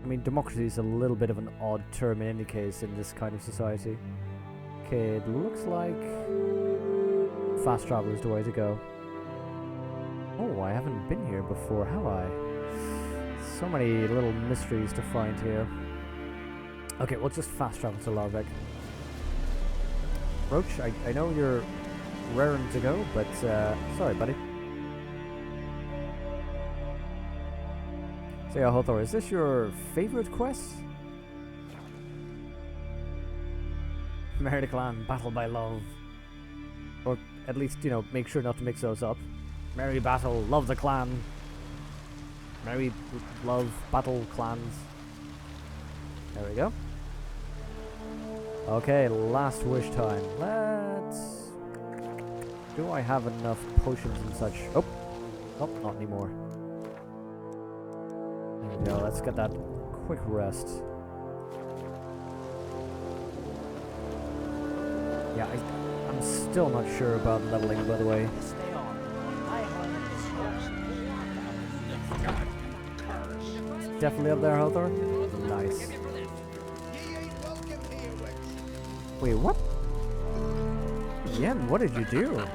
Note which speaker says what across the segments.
Speaker 1: mean, democracy is a little bit of an odd term in any case in this kind of society. Okay, it looks like fast travel is the way to go. Oh, I haven't been here before, have I? So many little mysteries to find here. Okay, we'll just fast travel to Larvik. Roach, I know you're raring to go, but sorry, buddy. So yeah, Hothor, is this your favorite quest? Marry the clan, battle by love. Or at least, you know, make sure not to mix those up. Marry, battle, love the clan. Marry, love, battle, clans. There we go. Okay, last wish time. Let's... Do I have enough potions and such? Oh, nope, not anymore. There we go, let's get that quick rest. Yeah, I'm still not sure about leveling, by the way. Definitely up there, Hothor? Nice. Wait, what? Yen, what did you do?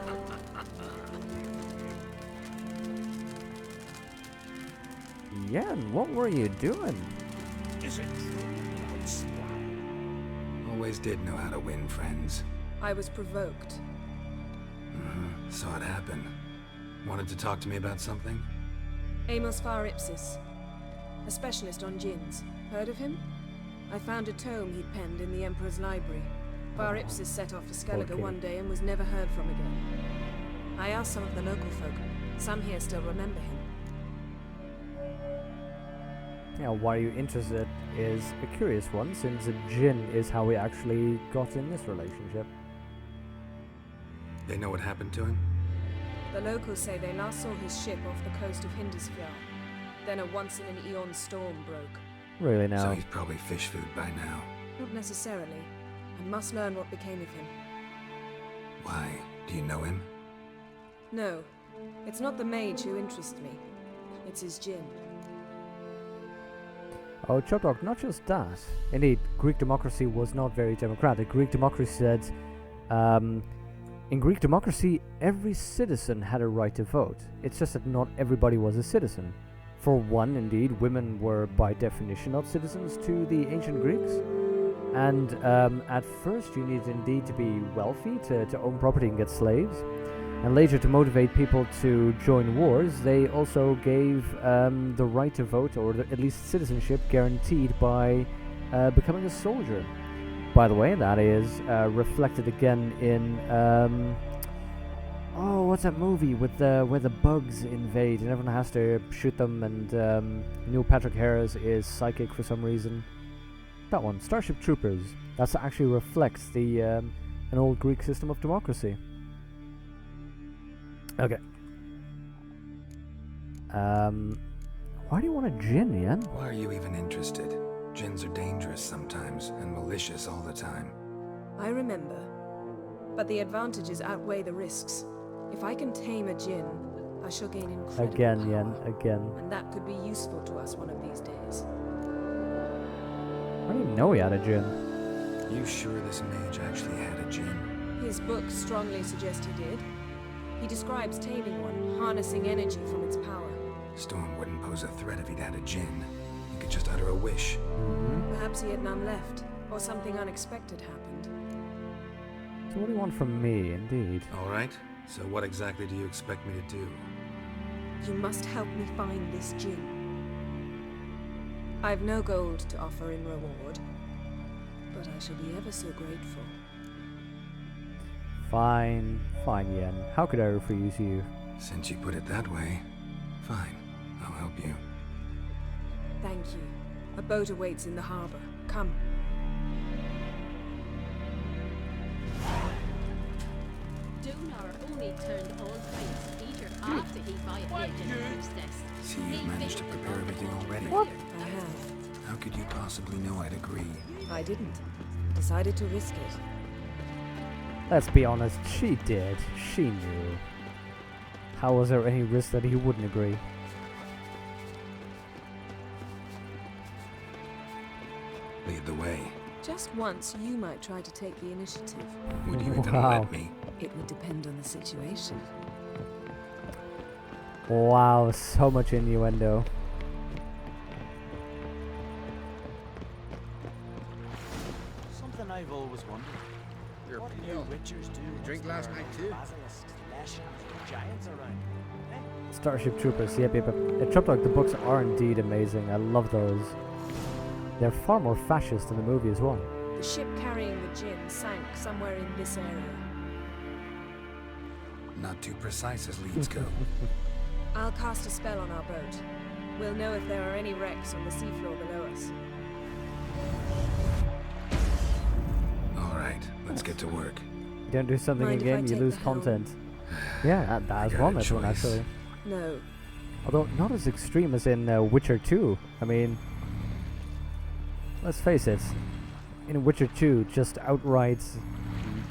Speaker 1: Yen, what were you doing?
Speaker 2: Is it true?
Speaker 3: Always did know how to win friends.
Speaker 4: I was provoked.
Speaker 3: Saw it happen. Wanted to talk to me about something?
Speaker 4: Amos Ipsis, a specialist on djinns. Heard of him? I found a tome he'd penned in the Emperor's library. Ipsis set off for Skellige one day and was never heard from again. I asked some of the local folk. Some here still remember him.
Speaker 1: Yeah, why you're interested is a curious one, since a djinn is how we actually got in this relationship.
Speaker 3: They know what happened to him?
Speaker 4: The locals say they last saw his ship off the coast of Hindisfjall. Then a once-in-an-eon storm broke.
Speaker 1: Really
Speaker 3: So
Speaker 1: now?
Speaker 3: he's probably fish food by now.
Speaker 4: Not necessarily. I must learn what became of him.
Speaker 3: Why? Do you know him?
Speaker 4: No, it's not the mage who interests me. It's his djinn.
Speaker 1: Oh, Chokdog, not just that. Indeed, Greek democracy was not very democratic. Greek democracy said, in Greek democracy, every citizen had a right to vote. It's just that not everybody was a citizen. For one, indeed, women were by definition not citizens to the ancient Greeks. And at first you needed indeed to be wealthy to own property and get slaves. And later, to motivate people to join wars, they also gave the right to vote, or at least citizenship, guaranteed by becoming a soldier. By the way, that is reflected again in oh, what's that movie with where the bugs invade and everyone has to shoot them, and Neil Patrick Harris is psychic for some reason. That one, Starship Troopers. That actually reflects the an old Greek system of democracy. Okay. Why do you want a djinn, Yen?
Speaker 3: Why are you even interested? Djinns are dangerous sometimes, and malicious all the time.
Speaker 4: I remember. But the advantages outweigh the risks. If I can tame a djinn, I shall gain incredible
Speaker 1: Again,
Speaker 4: power.
Speaker 1: Yen, again.
Speaker 4: And that could be useful to us one of these days.
Speaker 1: I didn't even know he had a djinn.
Speaker 3: You sure this mage actually had a djinn?
Speaker 4: His books strongly suggest he did. He describes taming one, harnessing energy from its power.
Speaker 3: Storm wouldn't pose a threat if he'd had a djinn. He could just utter a wish.
Speaker 4: Perhaps he had none left, or something unexpected happened.
Speaker 1: So what do you want from me, indeed?
Speaker 3: Alright, so what exactly do you expect me to do?
Speaker 4: You must help me find this djinn. I've no gold to offer in reward, but I shall be ever so grateful.
Speaker 1: Fine, fine, Yen. How could I refuse you?
Speaker 3: Since you put it that way, fine, I'll help you.
Speaker 4: Thank you. A boat awaits in the harbor. Come.
Speaker 5: Donar only turned on face Peter after he violated the hostess.
Speaker 3: See, you've managed to prepare everything already.
Speaker 1: What?
Speaker 4: I have.
Speaker 3: How could you possibly know I'd agree?
Speaker 4: I didn't. Decided to risk it.
Speaker 1: Let's be honest, she did. She knew. How was there any risk that he wouldn't agree?
Speaker 3: Lead the way.
Speaker 4: Just once, you might try to take the initiative.
Speaker 3: Would you even
Speaker 1: Wow.
Speaker 3: let me?
Speaker 4: It would depend on the situation.
Speaker 1: Wow, so much innuendo.
Speaker 2: Something I've always wondered. What do witchers do?
Speaker 6: Drink last night too?
Speaker 2: Basilisks, flesh, and giants around. Eh?
Speaker 1: Starship Troopers, yep. Trip Dog, the books are indeed amazing. I love those. They're far more fascist than the movie as well.
Speaker 4: The ship carrying the gin sank somewhere in this area.
Speaker 3: Not too precise as leads go.
Speaker 4: I'll cast a spell on our boat. We'll know if there are any wrecks on the seafloor below us.
Speaker 3: All right, let's get to work.
Speaker 1: You don't do something
Speaker 4: Mind if I
Speaker 1: again, you
Speaker 4: take
Speaker 1: lose
Speaker 4: the helm?
Speaker 1: content. Yeah, that is
Speaker 3: got
Speaker 1: one
Speaker 3: a
Speaker 1: this one
Speaker 3: choice.
Speaker 1: actually.
Speaker 4: No.
Speaker 1: Although not as extreme as in Witcher 2. I mean, let's face it, in Witcher 2, just outright,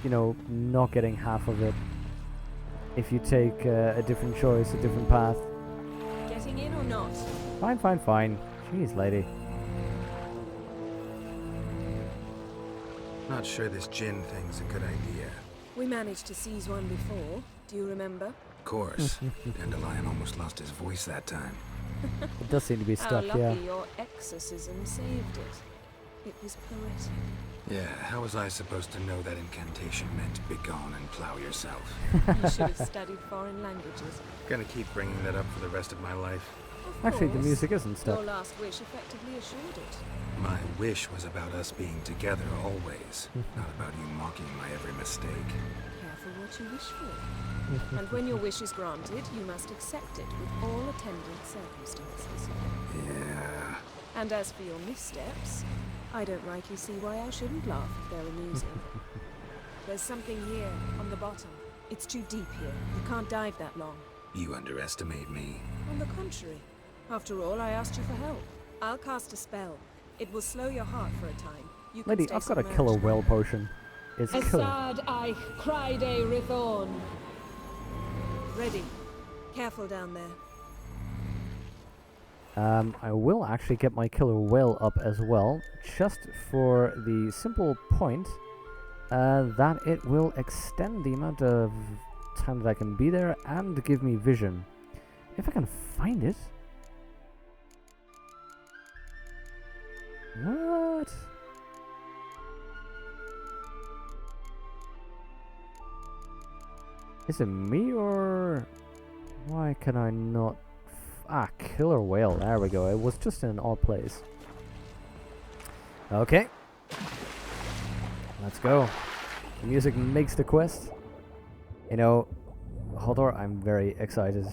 Speaker 1: you know, not getting half of it. If you take a different choice, a different path.
Speaker 4: Getting in or not?
Speaker 1: Fine. Jeez, lady.
Speaker 3: Not sure this gin thing's a good idea.
Speaker 4: We managed to seize one before. Do you remember?
Speaker 3: Of course. Dandelion almost lost his voice that time.
Speaker 1: It does seem to be
Speaker 4: How
Speaker 1: stuck,
Speaker 4: lucky
Speaker 1: yeah.
Speaker 4: your exorcism saved it. It was poetic.
Speaker 3: Yeah, how was I supposed to know that incantation meant begone and plow yourself?
Speaker 4: You should have studied foreign languages.
Speaker 3: Gonna keep bringing that up for the rest of my life.
Speaker 4: Of
Speaker 1: Actually, the
Speaker 4: course,
Speaker 1: music isn't stuck.
Speaker 4: Your last wish effectively assured it.
Speaker 3: My wish was about us being together always, not about you mocking my every mistake.
Speaker 4: Careful what you wish for. And when your wish is granted, you must accept it with all attendant circumstances.
Speaker 3: Yeah.
Speaker 4: And as for your missteps, I don't rightly see why I shouldn't laugh if they're amusing. There's something here, on the bottom. It's too deep here. You can't dive that long.
Speaker 3: You underestimate me.
Speaker 4: On the contrary. After all, I asked you for help. I'll cast a spell. It will slow your heart for a time. You can
Speaker 1: Lady,
Speaker 4: stay
Speaker 1: I've got a
Speaker 4: submerged.
Speaker 1: killer whale potion. It's killer.
Speaker 4: Assad I cried a Rithorn. Ready. Careful down there.
Speaker 1: I will actually get my killer whale up as well, just for the simple point that it will extend the amount of time that I can be there and give me vision. If I can find it. What? Is it me or why can I not? Killer whale. There we go. It was just in an odd place. Okay. Let's go. The music makes the quest. You know, Hodor, I'm very excited.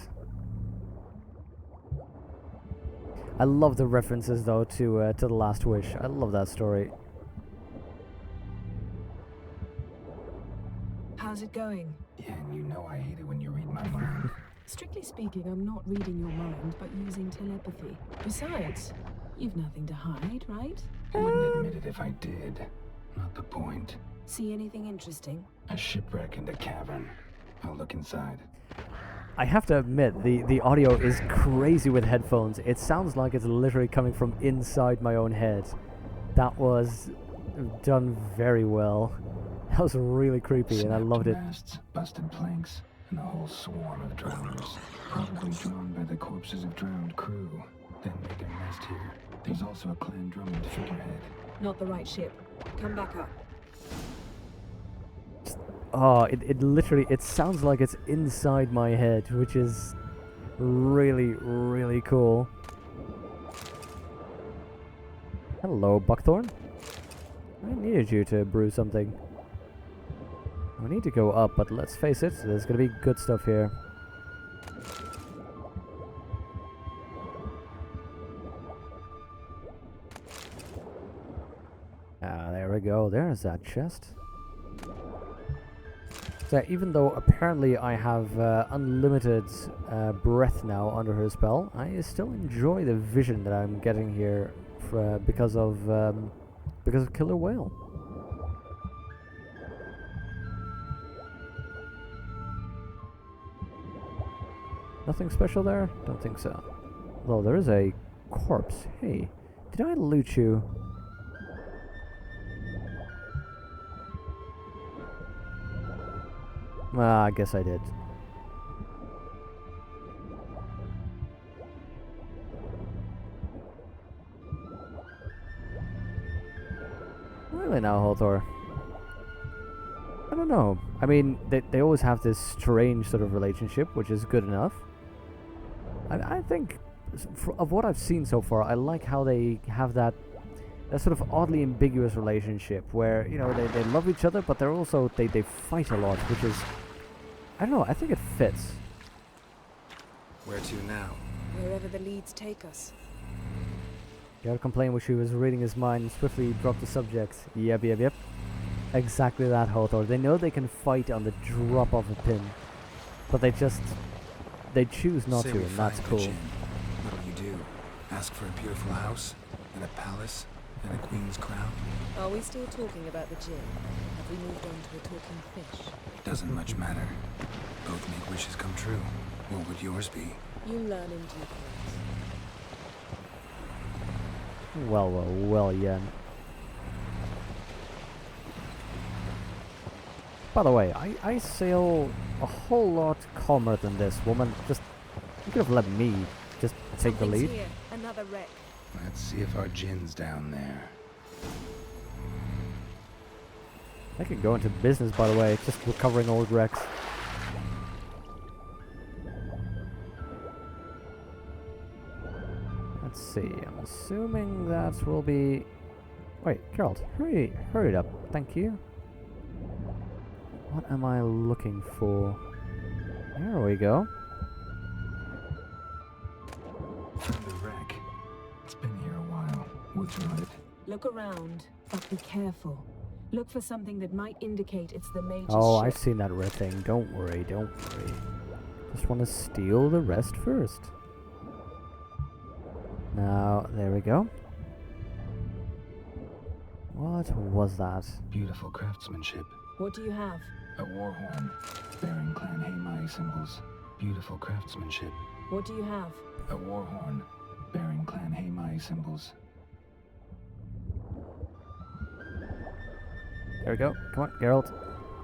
Speaker 1: I love the references though to The Last Wish. I love that story.
Speaker 4: How's it going?
Speaker 3: Yeah, and you know I hate it when you read my mind.
Speaker 4: Strictly speaking, I'm not reading your mind, but using telepathy. Besides, you've nothing to hide, right?
Speaker 3: I wouldn't admit it if I did. Not the point.
Speaker 4: See anything interesting?
Speaker 3: A shipwreck and a cavern. I'll look inside.
Speaker 1: I have to admit, the audio is crazy with headphones. It sounds like it's literally coming from inside my own head. That was done very well. That was really creepy, and I loved it.
Speaker 3: Masts, busted planks, and a whole swarm of drowners. Probably drawn by the corpses of drowned crew. Then made their nest here. There's also a clan Drummond figurehead.
Speaker 4: Not the right ship. Come back up.
Speaker 1: Oh, it literally, it sounds like it's inside my head, which is really, really cool. Hello, Buckthorn. I needed you to brew something. We need to go up, but let's face it, there's gonna be good stuff here. There we go. There's that chest. So even though apparently I have unlimited breath now under her spell, I still enjoy the vision that I'm getting here because of Killer Whale. Nothing special there? Don't think so. Though there is a corpse. Hey, did I loot you? Well, I guess I did. Really now, Hothor? I don't know. I mean, they always have this strange sort of relationship, which is good enough. I think, of what I've seen so far, I like how they have that sort of oddly ambiguous relationship where, you know, they love each other, but they're also, they fight a lot, which is, I don't know, I think it fits.
Speaker 3: Where to now?
Speaker 4: Wherever the leads take us.
Speaker 1: You had complain when she was reading his mind and swiftly dropped the subject. Yep. Exactly that, Hothor. They know they can fight on the drop of a pin, but they choose not
Speaker 3: Say
Speaker 1: to,
Speaker 3: we
Speaker 1: and that's
Speaker 3: find the
Speaker 1: cool.
Speaker 3: Jinn. What'll you do? Ask for a beautiful house? And a palace? And a queen's crown?
Speaker 4: Are we still talking about the Jinn? Have we moved on to a talking fish?
Speaker 3: Doesn't much matter. Both make wishes come true. What would yours be?
Speaker 4: You learn in due course.
Speaker 1: Well, Yen. By the way, I sail a whole lot calmer than this woman. Just, you could have let me just take the
Speaker 4: Something's
Speaker 1: lead.
Speaker 4: Here. Another wreck.
Speaker 3: Let's see if our Jinn's down there.
Speaker 1: I could go into business, by the way, just recovering old wrecks. Let's see, I'm assuming that will be... Wait, Geralt, hurry it up, thank you. What am I looking for? There we go.
Speaker 3: Found the wreck. It's been here a while. What's on it?
Speaker 4: Look around, but be careful. Look for something that might indicate it's the Mage's
Speaker 1: Oh,
Speaker 4: ship.
Speaker 1: I've seen that red thing. Don't worry. Just want to steal the rest first. Now, there we go. What was that?
Speaker 3: Beautiful craftsmanship.
Speaker 4: What do you have?
Speaker 3: A war horn. Bearing Clan Haimai symbols. Beautiful craftsmanship.
Speaker 4: What do you have?
Speaker 3: A war horn. Bearing Clan Haimai symbols.
Speaker 1: There we go. Come on, Geralt.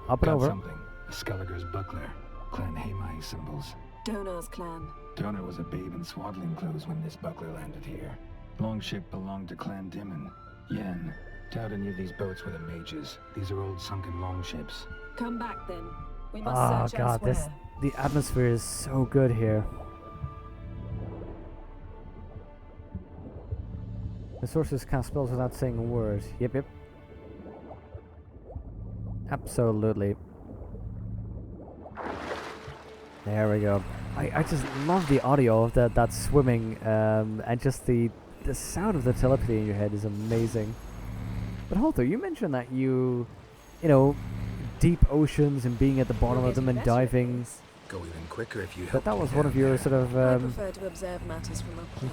Speaker 1: Up and
Speaker 3: Got
Speaker 1: over.
Speaker 3: something. A Skelliger's buckler. Clan Haimai symbols.
Speaker 4: Donar's clan.
Speaker 3: Donor was a babe in swaddling clothes when this buckler landed here. Longship belonged to Clan Dimon. Yen, doubt any of these boats were the mages. These are old sunken longships.
Speaker 4: Come back then. We must
Speaker 1: Oh
Speaker 4: search
Speaker 1: god,
Speaker 4: elsewhere.
Speaker 1: the atmosphere is so good here. The sorceress cast spells without saying a word. Yep. Absolutely. There we go. I just love the audio of that swimming, and just the sound of the telepathy in your head is amazing. But Hothor, you mentioned that you know, deep oceans and being at the bottom
Speaker 4: You're
Speaker 1: of them and
Speaker 4: getting better at
Speaker 1: diving.
Speaker 4: this.
Speaker 3: Go even quicker if you
Speaker 1: But
Speaker 3: help
Speaker 1: that
Speaker 3: me
Speaker 1: was one
Speaker 3: down
Speaker 1: of your
Speaker 3: there.
Speaker 1: sort of.
Speaker 4: I prefer to observe matters from up here.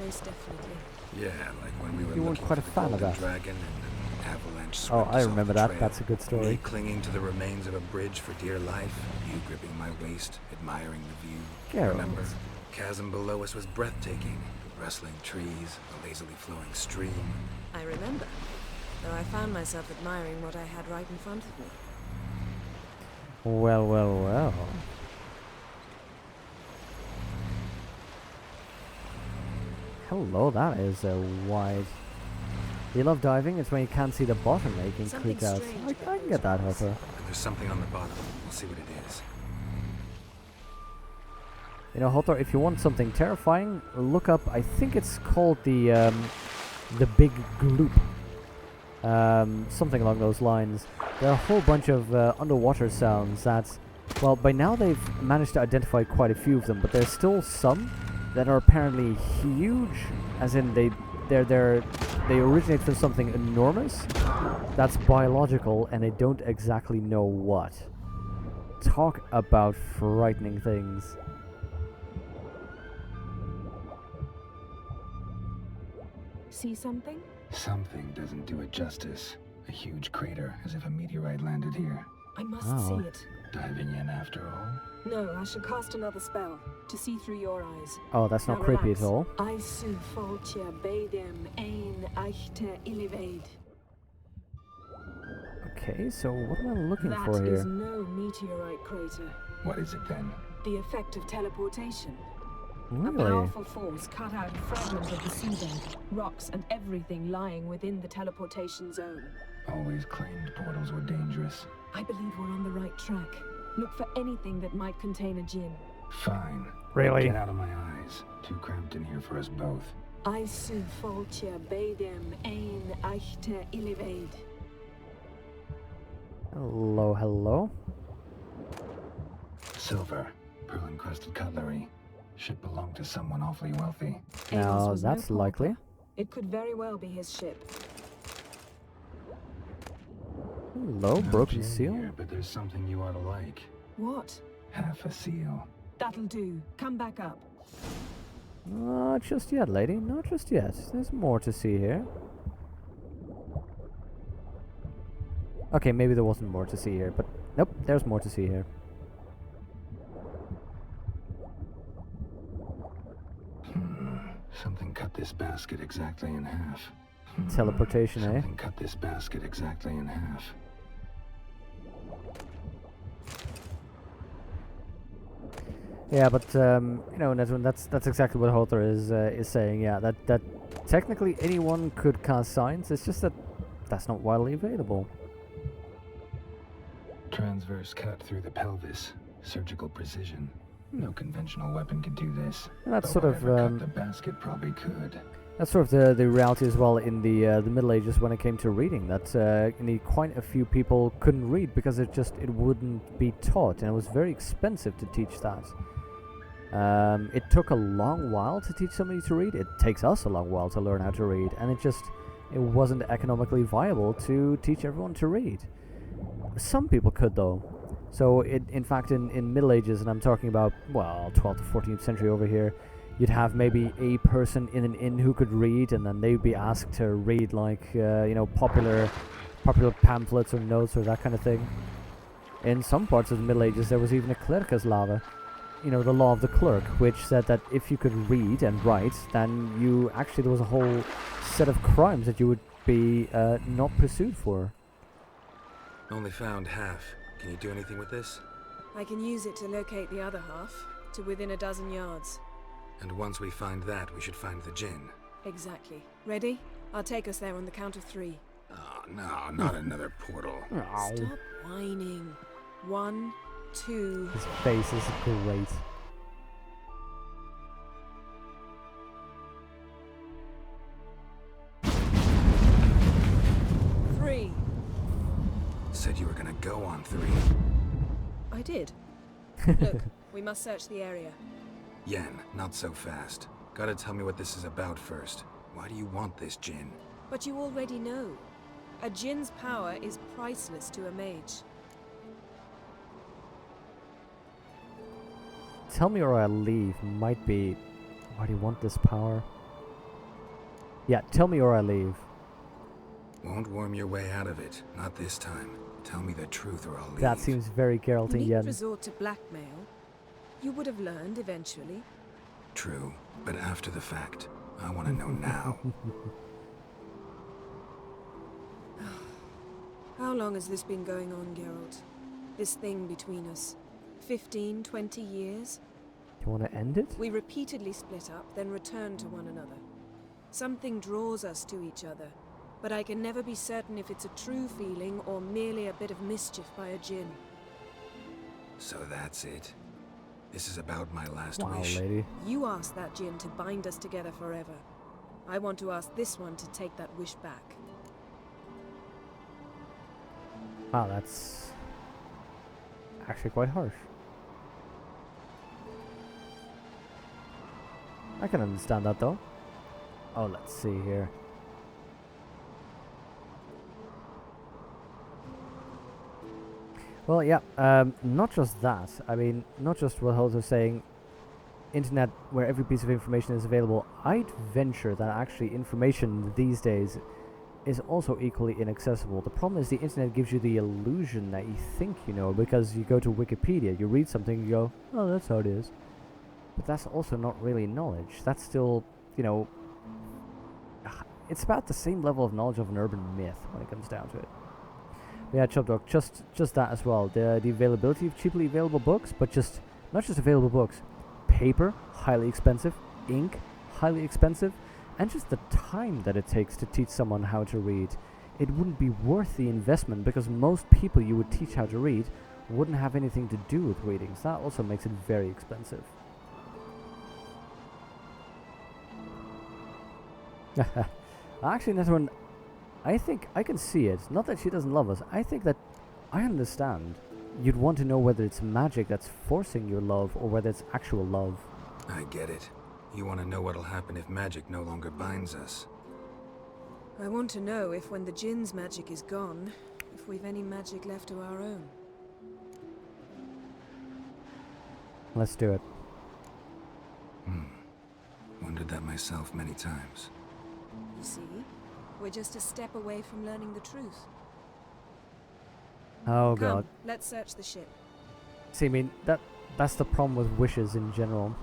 Speaker 4: Most definitely.
Speaker 3: Yeah, like when we were
Speaker 1: You weren't
Speaker 3: looking
Speaker 1: quite a
Speaker 3: for the
Speaker 1: fan of
Speaker 3: Golden
Speaker 1: that.
Speaker 3: Dragon and an avalanche
Speaker 1: Oh,
Speaker 3: swept
Speaker 1: I
Speaker 3: us off
Speaker 1: remember
Speaker 3: the
Speaker 1: that.
Speaker 3: trail.
Speaker 1: That's a good
Speaker 3: Me
Speaker 1: story.
Speaker 3: clinging to the remains of a bridge for dear life, you gripping my waist, admiring the view.
Speaker 1: Geralt.
Speaker 3: Remember, chasm below us was breathtaking. Rustling trees, a lazily flowing stream.
Speaker 4: I remember. Though I found myself admiring what I had right in front of me.
Speaker 1: Well. Hello, that is a wide. You love diving? It's when you can't see the bottom that you can
Speaker 4: Something
Speaker 1: creep out.
Speaker 4: strange
Speaker 1: I
Speaker 4: about
Speaker 1: can get that,
Speaker 4: those
Speaker 1: Hothor.
Speaker 3: And there's something on the bottom. We'll see what it is.
Speaker 1: You know, Hothor, if you want something terrifying, look up. I think it's called the Big Gloop. Something along those lines. There are a whole bunch of underwater sounds that, well, by now they've managed to identify quite a few of them, but there's still some that are apparently huge, as in they originate from something enormous that's biological, and they don't exactly know what. Talk about frightening things.
Speaker 4: See something?
Speaker 3: Something doesn't do it justice. A huge crater, as if a meteorite landed here.
Speaker 4: I must
Speaker 1: Oh.
Speaker 4: see it.
Speaker 3: Diving in after all?
Speaker 4: No, I shall cast another spell to see through your eyes.
Speaker 1: Oh, that's not
Speaker 4: Now
Speaker 1: creepy
Speaker 4: relax.
Speaker 1: at all.
Speaker 4: I su foltje bedem ein echte illiveid.
Speaker 1: Okay, so what am I looking
Speaker 4: That
Speaker 1: for
Speaker 4: is
Speaker 1: here?
Speaker 4: no meteorite crater.
Speaker 3: What is it then?
Speaker 4: The effect of teleportation. A
Speaker 1: Really?
Speaker 4: powerful force cut out a fragment of the seabed, rocks and everything lying within the teleportation zone.
Speaker 3: Always claimed portals were dangerous.
Speaker 4: I believe we're on the right track. Look for anything that might contain a djinn.
Speaker 3: Fine.
Speaker 1: Really?
Speaker 3: Get out of my eyes. Too cramped in here for us both.
Speaker 4: Isu foltje beidem ein echte illivaid.
Speaker 1: Hello, hello.
Speaker 3: Silver. Pearl-encrusted cutlery. Should belong to someone awfully wealthy.
Speaker 1: Now,
Speaker 4: Amos was no
Speaker 1: that's likely.
Speaker 4: pauper. It could very well be his ship.
Speaker 1: Hello,
Speaker 3: No
Speaker 1: broken
Speaker 3: gin
Speaker 1: seal.
Speaker 3: here, but there's something you ought to like.
Speaker 4: What?
Speaker 3: Half a seal.
Speaker 4: That'll do. Come back up.
Speaker 1: Not just yet, lady. Not just yet. There's more to see here. Okay, maybe there wasn't more to see here, but nope, there's more to see here.
Speaker 3: Something cut this basket exactly in half.
Speaker 1: Teleportation, eh?
Speaker 3: Something cut this basket exactly in half.
Speaker 1: Yeah, but you know, Nedwin, that's exactly what Halter is saying. Yeah, that technically anyone could cast signs. It's just that that's not widely available.
Speaker 3: Transverse cut through the pelvis. Surgical precision. No conventional weapon could do this.
Speaker 1: And that's
Speaker 3: but
Speaker 1: sort of
Speaker 3: whatever cut the basket probably could.
Speaker 1: that's sort of the reality as well in the Middle Ages when it came to reading. That quite a few people couldn't read because it wouldn't be taught, and it was very expensive to teach that. It took a long while to teach somebody to read. It takes us a long while to learn how to read, and it wasn't economically viable to teach everyone to read. Some people could, though. So in fact in Middle Ages, and I'm talking about, well, 12th to 14th century over here, you'd have maybe a person in an inn who could read, and then they'd be asked to read like popular pamphlets or notes or that kind of thing. In some parts of the Middle Ages, there was even a clericus the law of the clerk, which said that if you could read and write, then there was a whole set of crimes that you would be not pursued for.
Speaker 6: Only found half. Can you do anything with this?
Speaker 4: I can use it to locate the other half, to within a dozen yards.
Speaker 6: And once we find that, we should find the gin.
Speaker 4: Exactly. Ready? I'll take us there on the count of 3.
Speaker 3: Oh, no, not another portal.
Speaker 1: Ow.
Speaker 4: Stop whining. 1, 2...
Speaker 1: His face is great.
Speaker 6: Said you were gonna go on 3.
Speaker 4: I did. Look, we must search the area.
Speaker 6: Yen, not so fast. Gotta tell me what this is about first. Why do you want this gin?
Speaker 4: But you already know. A djinn's power is priceless to a mage.
Speaker 1: Tell me or I leave might be... Why do you want this power? Yeah, tell me or I leave.
Speaker 6: Won't worm your way out of it. Not this time. Tell me the truth or I'll leave.
Speaker 1: That seems very Geralt and
Speaker 4: Neat
Speaker 1: Yen.
Speaker 4: resort to blackmail. You would have learned eventually.
Speaker 6: True, but after the fact. I want to know now.
Speaker 4: How long has this been going on, Geralt? This thing between us? 15, 20 years?
Speaker 1: Do you want to end it?
Speaker 4: We repeatedly split up, then return to one another. Something draws us to each other, but I can never be certain if it's a true feeling or merely a bit of mischief by a djinn.
Speaker 6: So that's it. This is about my last
Speaker 1: Wow,
Speaker 6: wish.
Speaker 1: lady.
Speaker 4: You asked that djinn to bind us together forever. I want to ask this one to take that wish back.
Speaker 1: Wow, that's actually quite harsh. I can understand that though. Oh, let's see here. Well, yeah, not just that. I mean, not just what Holt was saying, internet where every piece of information is available. I'd venture that actually information these days is also equally inaccessible. The problem is the internet gives you the illusion that you think you know, because you go to Wikipedia, you read something, you go, oh, that's how it is. But that's also not really knowledge. That's still, it's about the same level of knowledge of an urban myth when it comes down to it. Yeah, Chub Dog, just that as well. The availability of cheaply available books, but just not just available books, paper, highly expensive, ink, highly expensive, and just the time that it takes to teach someone how to read. It wouldn't be worth the investment because most people you would teach how to read wouldn't have anything to do with reading. So that also makes it very expensive. Actually, that one, I think I can see it. Not that she doesn't love us. I think that I understand. You'd want to know whether it's magic that's forcing your love or whether it's actual love.
Speaker 6: I get it. You want to know what'll happen if magic no longer binds us.
Speaker 4: I want to know if when the Jinn's magic is gone, if we've any magic left of our own.
Speaker 1: Let's do it.
Speaker 6: Wondered that myself many times.
Speaker 4: You see, we're just a step away from learning the truth.
Speaker 1: Oh
Speaker 4: Come,
Speaker 1: god.
Speaker 4: let's search the ship.
Speaker 1: See, I mean, that's the problem with wishes in general.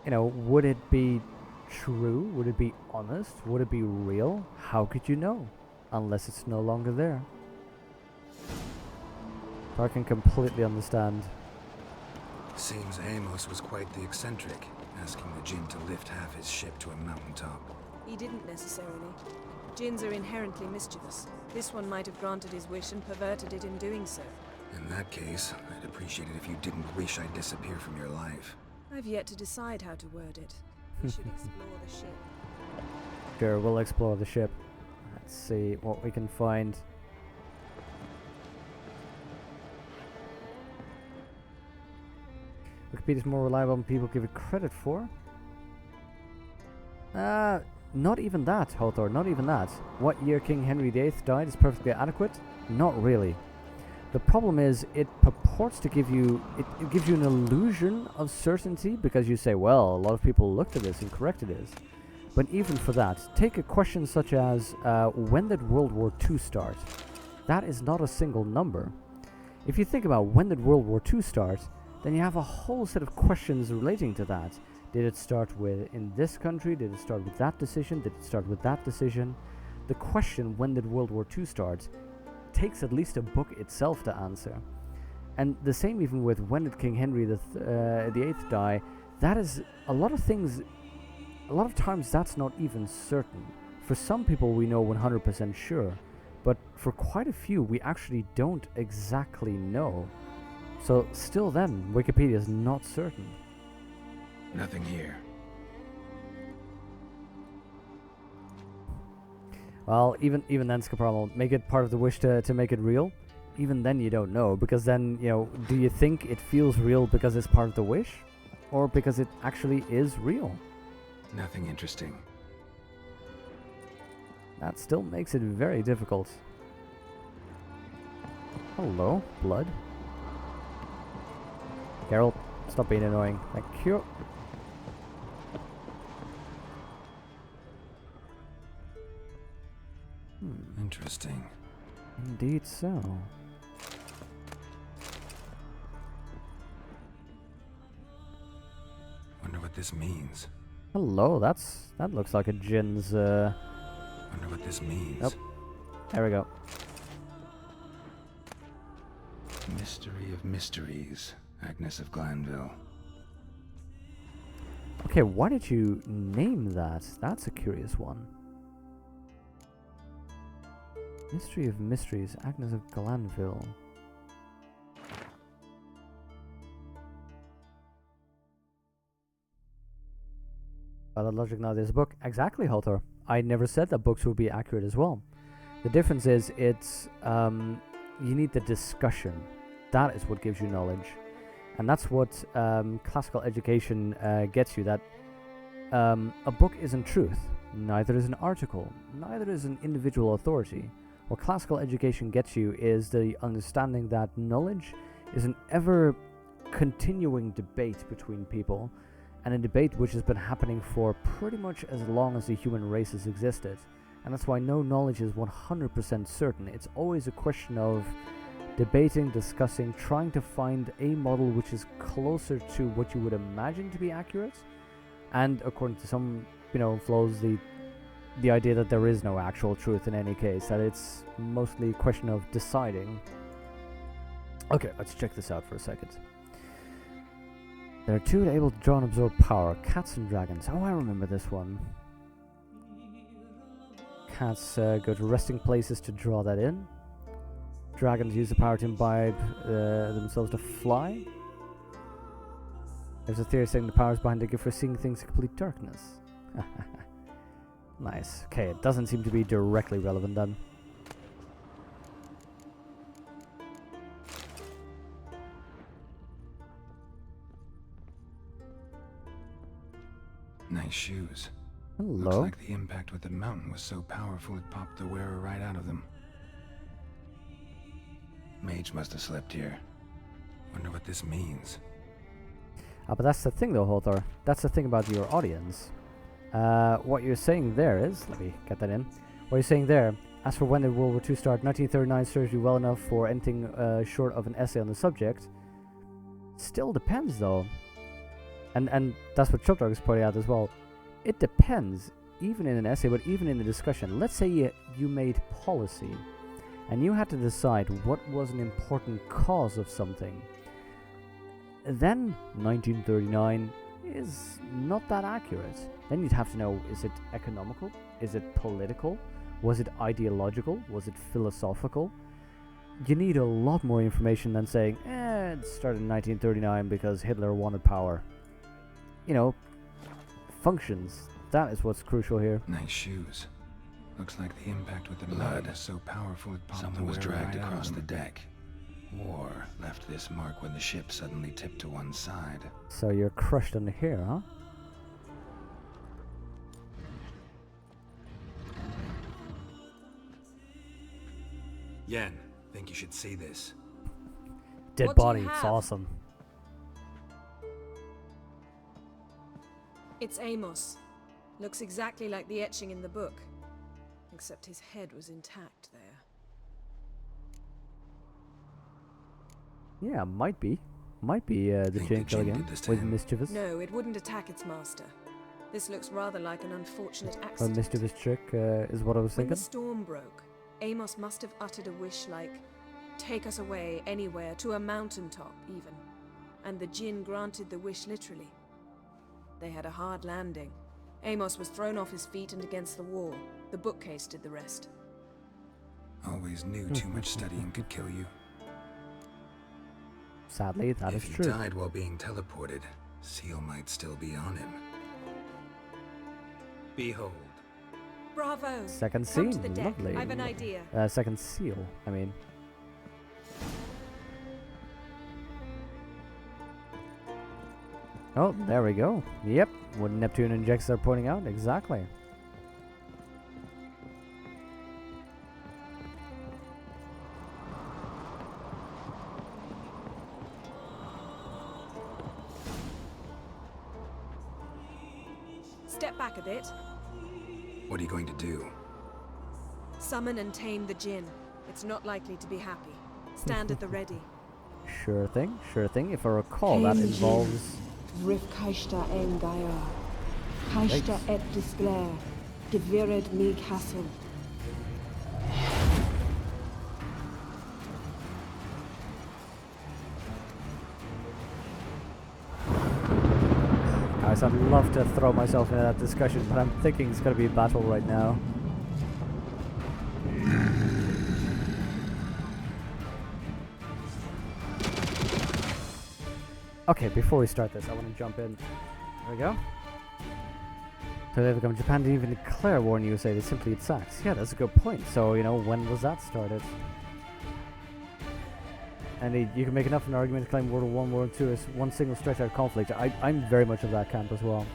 Speaker 1: You know, would it be true? Would it be honest? Would it be real? How could you know? Unless it's no longer there. I can completely understand.
Speaker 6: Seems Amos was quite the eccentric, asking the Jinn to lift half his ship to a mountaintop.
Speaker 4: He didn't necessarily. Jinns are inherently mischievous. This one might have granted his wish and perverted it in doing so.
Speaker 6: In that case, I'd appreciate it if you didn't wish I'd disappear from your life.
Speaker 4: I've yet to decide how to word it. We should explore the ship.
Speaker 1: Sure, we'll explore the ship. Let's see what we can find. Wikipedia's more reliable than people give it credit for. Not even that, Hothor, not even that. What year King Henry VIII died is perfectly adequate? Not really. The problem is, it purports to give you, it gives you an illusion of certainty because you say, well, a lot of people looked at this and corrected it. But even for that, take a question such as, when did World War II start? That is not a single number. If you think about when did World War II start, then you have a whole set of questions relating to that. Did it start with in this country? Did it start with that decision? Did it start with that decision? The question, when did World War II start, takes at least a book itself to answer. And the same even with when did King Henry the VIII die. That is a lot of things, a lot of times that's not even certain. For some people we know 100% sure, but for quite a few we actually don't exactly know. So still then, Wikipedia is not certain.
Speaker 6: Nothing here.
Speaker 1: Well, even then, Scaparlo, make it part of the wish to make it real. Even then you don't know, because then, you know, do you think it feels real because it's part of the wish? Or because it actually is real?
Speaker 6: Nothing interesting.
Speaker 1: That still makes it very difficult. Hello, blood. Carol, stop being annoying. Thank you.
Speaker 6: Interesting.
Speaker 1: Indeed so.
Speaker 6: Wonder what this means.
Speaker 1: Hello, that looks like a Jin's,
Speaker 6: Wonder what this means.
Speaker 1: Nope. There we go.
Speaker 6: Mystery of mysteries. Agnes of Glanville.
Speaker 1: Okay, why did you name that? That's a curious one. Mystery of Mysteries, Agnes of Glanville. By that logic, now there's a book. Exactly, Halter. I never said that books would be accurate as well. The difference is, it's you need the discussion. That is what gives you knowledge, and that's what classical education gets you. That a book isn't truth. Neither is an article. Neither is an individual authority. What classical education gets you is the understanding that knowledge is an ever-continuing debate between people, and a debate which has been happening for pretty much as long as the human race has existed. And that's why no knowledge is 100% certain. It's always a question of debating, discussing, trying to find a model which is closer to what you would imagine to be accurate, and according to some, flows, the the idea that there is no actual truth in any case, that it's mostly a question of deciding. Okay, let's check this out for a second. There are two able to draw and absorb power, cats and dragons. Oh, I remember this one. Cats go to resting places to draw that in. Dragons use the power to imbibe themselves to fly. There's a theory saying the powers behind the gift for seeing things in complete darkness. Nice. Okay, it doesn't seem to be directly relevant then.
Speaker 6: Nice shoes.
Speaker 1: Hello.
Speaker 6: Looks like the impact with the mountain was so powerful it popped the wearer right out of them. Mage must have slept here. Wonder what this means.
Speaker 1: But that's the thing though, Hothor. That's the thing about your audience. What you're saying there is, let me get that in. What you're saying there, as for when did World War II start, 1939 serves you well enough for anything short of an essay on the subject. Still depends though. And that's what Chuck Dog is pointing out as well. It depends, even in an essay, but even in the discussion. Let's say you made policy, and you had to decide what was an important cause of something. Then 1939 is not that accurate. Then you'd have to know, is it economical? Is it political? Was it ideological? Was it philosophical? You need a lot more information than saying, it started in 1939 because Hitler wanted power. You know, functions. That is what's crucial here.
Speaker 6: Nice shoes. Looks like the impact with the blood was so powerful it popped
Speaker 3: Someone was dragged
Speaker 6: right
Speaker 3: across
Speaker 6: out
Speaker 3: the
Speaker 6: of them.
Speaker 3: deck. Or left this mark when the ship suddenly tipped to one side.
Speaker 1: So you're crushed under here, huh?
Speaker 6: Yen, think you should see this.
Speaker 1: Dead
Speaker 4: What do you
Speaker 1: body, it's
Speaker 4: have?
Speaker 1: awesome.
Speaker 4: It's Amos. Looks exactly like the etching in the book. Except his head was intact there.
Speaker 1: Yeah, might be. Might be the
Speaker 6: Think
Speaker 1: Jane
Speaker 6: the
Speaker 1: kill
Speaker 6: Jinn
Speaker 1: again.
Speaker 6: did this to
Speaker 1: With
Speaker 6: him?
Speaker 1: mischievous.
Speaker 4: No, it wouldn't attack its master. This looks rather like an unfortunate
Speaker 1: A
Speaker 4: accident.
Speaker 1: mischievous trick is what I was
Speaker 4: When the
Speaker 1: thinking.
Speaker 4: storm broke, Amos must have uttered a wish like, take us away anywhere, to a mountaintop even. And the Jinn granted the wish literally. They had a hard landing. Amos was thrown off his feet and against the wall. The bookcase did the rest.
Speaker 6: Always knew too much studying could kill you.
Speaker 1: Sadly, that is
Speaker 6: If he
Speaker 1: true.
Speaker 6: died while being teleported, Seal might still be on him. Behold.
Speaker 4: Bravo!
Speaker 1: Second
Speaker 4: Come to
Speaker 1: scene,
Speaker 4: the deck.
Speaker 1: lovely.
Speaker 4: I've an idea.
Speaker 1: Second seal, I mean. Oh, there we go. Yep, what Neptune injects are pointing out, exactly.
Speaker 4: Step back a bit.
Speaker 6: What are you going to do?
Speaker 4: Summon and tame the Jinn. It's not likely to be happy. Stand at the ready.
Speaker 1: Sure thing, sure thing. If I recall, that involves...
Speaker 7: Rif Kaishta en Gaia. Kaishta et Disglair. Devired me castle.
Speaker 1: Guys, I'd love to throw myself into that discussion, but I'm thinking it's going to be a battle right now. Okay, before we start this, I want to jump in. There we go. So they become Japan didn't even declare war on USA, they simply attacked. Yeah, that's a good point. So, you know, when was that started? And you can make enough of an argument to claim World War I, World War II as one single stretch out conflict. I'm very much of that camp as well.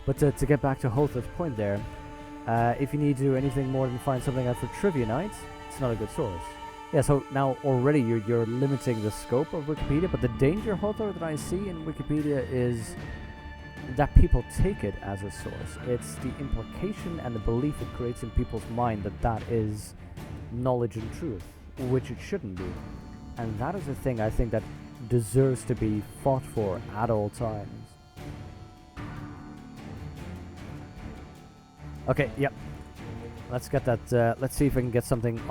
Speaker 1: But to get back to Hoth's point there, if you need to do anything more than find something out for trivia night, it's not a good source. Yeah, so now already you're limiting the scope of Wikipedia, but the danger, Hothor, that I see in Wikipedia is that people take it as a source. It's the implication and the belief it creates in people's mind that that is knowledge and truth, which it shouldn't be. And that is a thing I think that deserves to be fought for at all times. Okay, yep. let's get that. Let's see if I can get something